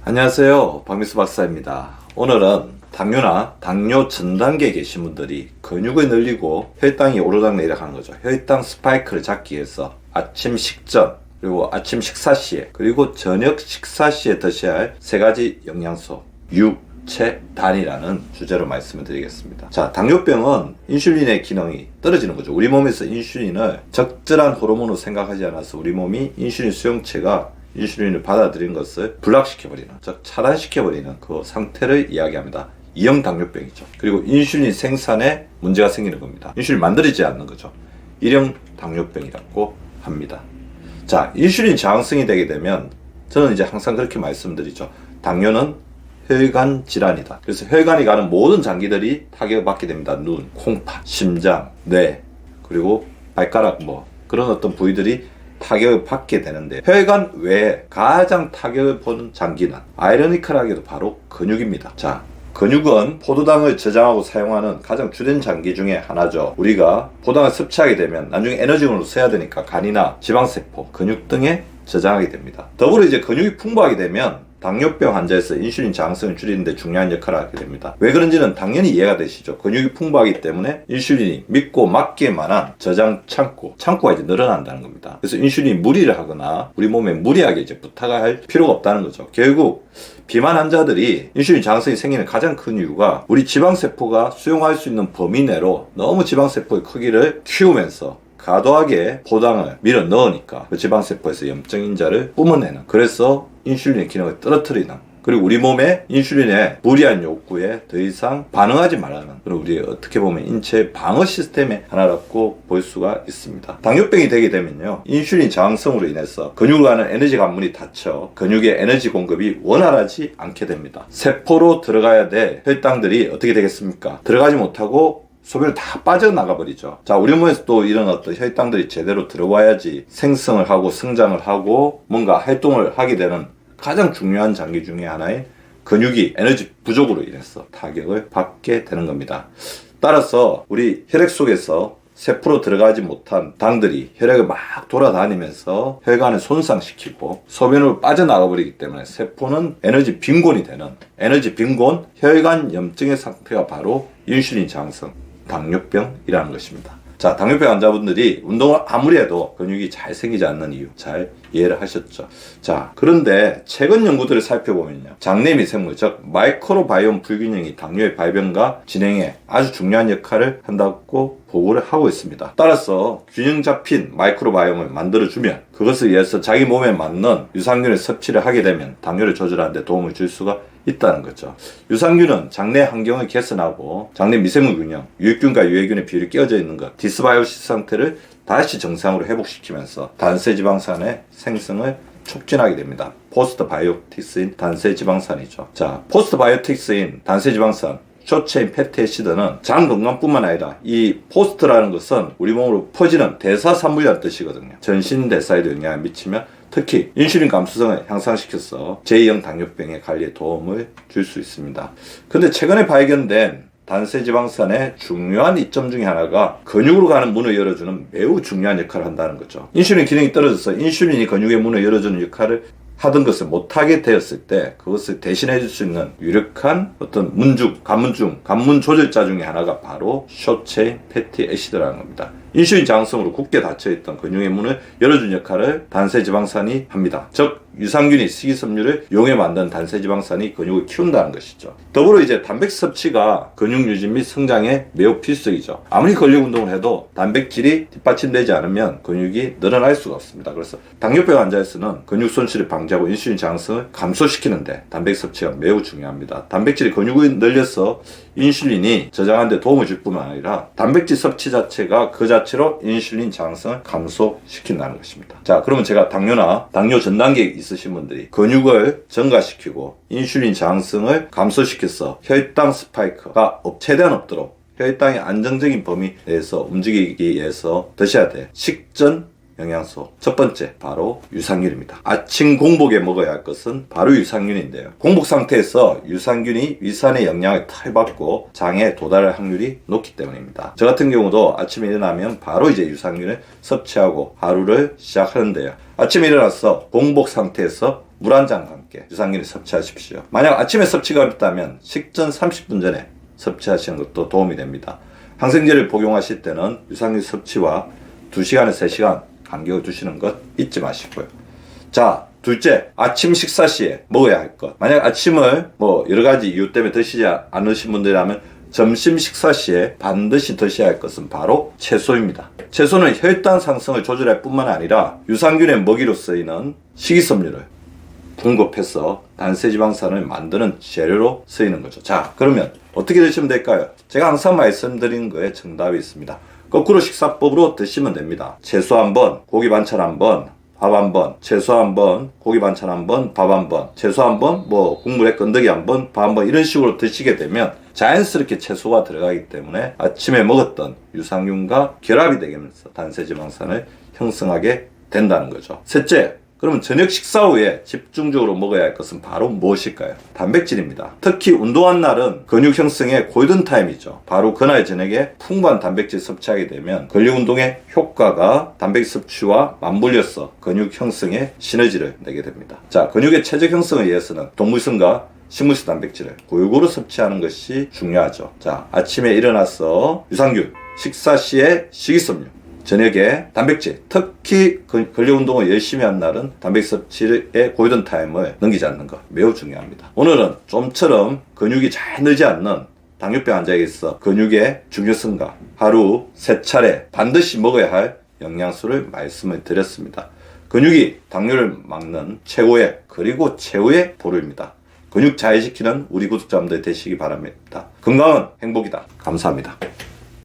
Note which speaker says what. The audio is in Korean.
Speaker 1: 안녕하세요, 박미수 박사입니다. 오늘은 당뇨나 당뇨 전 단계에 계신 분들이 근육을 늘리고 혈당이 오르락내리락 하는 거죠. 혈당 스파이크를 잡기 위해서 아침 식전, 그리고 아침 식사 시에, 그리고 저녁 식사 시에 드셔야 할 세 가지 영양소, 육, 체, 단이라는 주제로 말씀을 드리겠습니다. 자, 당뇨병은 인슐린의 기능이 떨어지는 거죠. 우리 몸에서 인슐린을 적절한 호르몬으로 생각하지 않아서 우리 몸이 인슐린 수용체가 인슐린을 받아들인 것을 불락시켜버리는, 즉 차단시켜버리는 그 상태를 이야기합니다. 이형 당뇨병이죠. 그리고 인슐린 생산에 문제가 생기는 겁니다. 인슐린 만들어지지 않는 거죠. 일형 당뇨병이라고 합니다. 자, 인슐린 저항성이 되게 되면 저는 이제 항상 그렇게 말씀드리죠. 당뇨는 혈관 질환이다. 그래서 혈관이 가는 모든 장기들이 타격을 받게 됩니다. 눈, 콩팥, 심장, 뇌, 그리고 발가락 그런 어떤 부위들이 타격을 받게 되는데, 혈관 외에 가장 타격을 보는 장기는 아이러니컬하게도 바로 근육입니다. 자, 근육은 포도당을 저장하고 사용하는 가장 주된 장기 중에 하나죠. 우리가 포도당을 섭취하게 되면 나중에 에너지원으로 써야 되니까 간이나 지방세포, 근육 등에 저장하게 됩니다. 더불어 이제 근육이 풍부하게 되면 당뇨병 환자에서 인슐린 저항성을 줄이는 데 중요한 역할을 하게 됩니다. 왜 그런지는 당연히 이해가 되시죠. 근육이 풍부하기 때문에 인슐린이 믿고 맡길 만한 저장 창고가 이제 늘어난다는 겁니다. 그래서 인슐린이 무리를 하거나 우리 몸에 무리하게 이제 부탁을 할 필요가 없다는 거죠. 결국 비만 환자들이 인슐린 저항성이 생기는 가장 큰 이유가 우리 지방세포가 수용할 수 있는 범위 내로 너무 지방세포의 크기를 키우면서 과도하게 포당을 밀어 넣으니까 그 지방세포에서 염증 인자를 뿜어내는, 그래서 인슐린의 기능을 떨어뜨리는, 그리고 우리 몸의 인슐린의 무리한 욕구에 더 이상 반응하지 말라는, 그리고 우리 어떻게 보면 인체 방어 시스템의 하나라고 볼 수가 있습니다. 당뇨병이 되게 되면요, 인슐린 저항성으로 인해서 근육을 가는 에너지 관문이 닫혀 근육의 에너지 공급이 원활하지 않게 됩니다. 세포로 들어가야 될 혈당들이 어떻게 되겠습니까? 들어가지 못하고 소변을 다 빠져나가 버리죠. 자, 우리 몸에서 또 이런 어떤 혈당들이 제대로 들어와야지 생성을 하고 성장을 하고 뭔가 활동을 하게 되는 가장 중요한 장기 중에 하나인 근육이 에너지 부족으로 인해서 타격을 받게 되는 겁니다. 따라서 우리 혈액 속에서 세포로 들어가지 못한 당들이 혈액을 막 돌아다니면서 혈관을 손상시키고 소변으로 빠져나가 버리기 때문에 세포는 에너지 빈곤이 되는, 에너지 빈곤 혈관 염증의 상태가 바로 인슐린 저항성 당뇨병이라는 것입니다. 자, 당뇨병 환자분들이 운동을 아무리 해도 근육이 잘 생기지 않는 이유 잘 이해를 하셨죠. 자, 그런데 최근 연구들을 살펴보면요, 장내 미생물, 즉 마이크로바이옴 불균형이 당뇨의 발병과 진행에 아주 중요한 역할을 한다고 보고를 하고 있습니다. 따라서 균형 잡힌 마이크로바이옴을 만들어주면 그것을 위해서 자기 몸에 맞는 유산균을 섭취를 하게 되면 당뇨를 조절하는 데 도움을 줄 수가 있다는 거죠. 유산균은 장내 환경을 개선하고 장내 미생물 균형, 유익균과 유해균의 비율이 깨어져 있는 것, 디스바이오시스 상태를 다시 정상으로 회복시키면서 단세지방산의 생성을 촉진하게 됩니다. 포스트바이오틱스인 단세지방산이죠. 자, 포스트바이오틱스인 단세지방산, 숏체인 패티애시드는 장 건강뿐만 아니라 이 포스트라는 것은 우리 몸으로 퍼지는 대사산물이라는 뜻이거든요. 전신 대사에도 영향을 미치며 특히 인슐린 감수성을 향상시켜서 제2형 당뇨병의 관리에 도움을 줄 수 있습니다. 근데 최근에 발견된 단세지방산의 중요한 이점 중에 하나가 근육으로 가는 문을 열어주는 매우 중요한 역할을 한다는 거죠. 인슐린 기능이 떨어져서 인슐린이 근육의 문을 열어주는 역할을 하던 것을 못하게 되었을 때 그것을 대신해 줄 수 있는 유력한 어떤 관문 조절자 중에 하나가 바로 숏체인 패티애시드라는 겁니다. 인슐린 저항성으로 굳게 닫혀있던 근육의 문을 열어준 역할을 단세지방산이 합니다. 즉 유산균이 식이섬유를 이용해 만든 단세지방산이 근육을 키운다는 것이죠. 더불어 이제 단백질 섭취가 근육 유지 및 성장에 매우 필수적이죠. 아무리 근력 운동을 해도 단백질이 뒷받침되지 않으면 근육이 늘어날 수가 없습니다. 그래서 당뇨병 환자에서는 근육 손실을 방지하고 인슐린 저항성을 감소시키는데 단백질 섭취가 매우 중요합니다. 단백질이 근육을 늘려서 인슐린이 저장하는 데 도움을 줄 뿐만 아니라 단백질 섭취 자체가 그 자체로 인슐린 저항성을 감소시킨다는 것입니다. 자, 그러면 제가 당뇨나 당뇨 전 단계에 있으신 분들이 근육을 증가시키고 인슐린 저항성을 감소시켜서 혈당 스파이크가 최대한 없도록 혈당의 안정적인 범위 내에서 움직이기 위해서 드셔야 돼 식전, 영양소. 첫 번째, 바로 유산균입니다. 아침 공복에 먹어야 할 것은 바로 유산균인데요. 공복 상태에서 유산균이 위산의 영양을 탈받고 장에 도달할 확률이 높기 때문입니다. 저 같은 경우도 아침에 일어나면 바로 이제 유산균을 섭취하고 하루를 시작하는데요. 아침에 일어나서 공복 상태에서 물 한 잔과 함께 유산균을 섭취하십시오. 만약 아침에 섭취가 어렵다면 식전 30분 전에 섭취하시는 것도 도움이 됩니다. 항생제를 복용하실 때는 유산균 섭취와 2시간에서 3시간 간격을 두시는 것 잊지 마시고요. 자, 둘째, 아침 식사 시에 먹어야 할 것. 만약 아침을 여러 가지 이유 때문에 드시지 않으신 분들이라면 점심 식사 시에 반드시 드셔야 할 것은 바로 채소입니다. 채소는 혈당 상승을 조절할 뿐만 아니라 유산균의 먹이로 쓰이는 식이섬유를 공급해서 단세지방산을 만드는 재료로 쓰이는 거죠. 자, 그러면 어떻게 드시면 될까요? 제가 항상 말씀드리는 거에 정답이 있습니다. 거꾸로 식사법으로 드시면 됩니다. 채소 한 번, 고기 반찬 한 번, 밥 한 번, 채소 한 번, 고기 반찬 한 번, 밥 한 번, 채소 한 번, 국물에 건더기 한 번, 밥 한 번 이런 식으로 드시게 되면 자연스럽게 채소가 들어가기 때문에 아침에 먹었던 유산균과 결합이 되면서 단세지방산을 형성하게 된다는 거죠. 셋째, 그러면 저녁 식사 후에 집중적으로 먹어야 할 것은 바로 무엇일까요? 단백질입니다. 특히 운동한 날은 근육 형성의 골든타임이죠. 바로 그날 저녁에 풍부한 단백질 섭취하게 되면 근력 운동의 효과가 단백질 섭취와 맞물려서 근육 형성에 시너지를 내게 됩니다. 자, 근육의 체적 형성에 의해서는 동물성과 식물성 단백질을 골고루 섭취하는 것이 중요하죠. 자, 아침에 일어나서 유산균, 식사 시에 식이섬유, 저녁에 단백질, 특히 근력 운동을 열심히 한 날은 단백질 섭취의 골든타임을 넘기지 않는 것 매우 중요합니다. 오늘은 좀처럼 근육이 잘 늘지 않는 당뇨병 환자에게서 근육의 중요성과 하루 3차례 반드시 먹어야 할 영양소를 말씀을 드렸습니다. 근육이 당뇨를 막는 최고의 그리고 최후의 보루입니다. 근육 잘 지키는 우리 구독자분들 되시기 바랍니다. 건강은 행복이다. 감사합니다.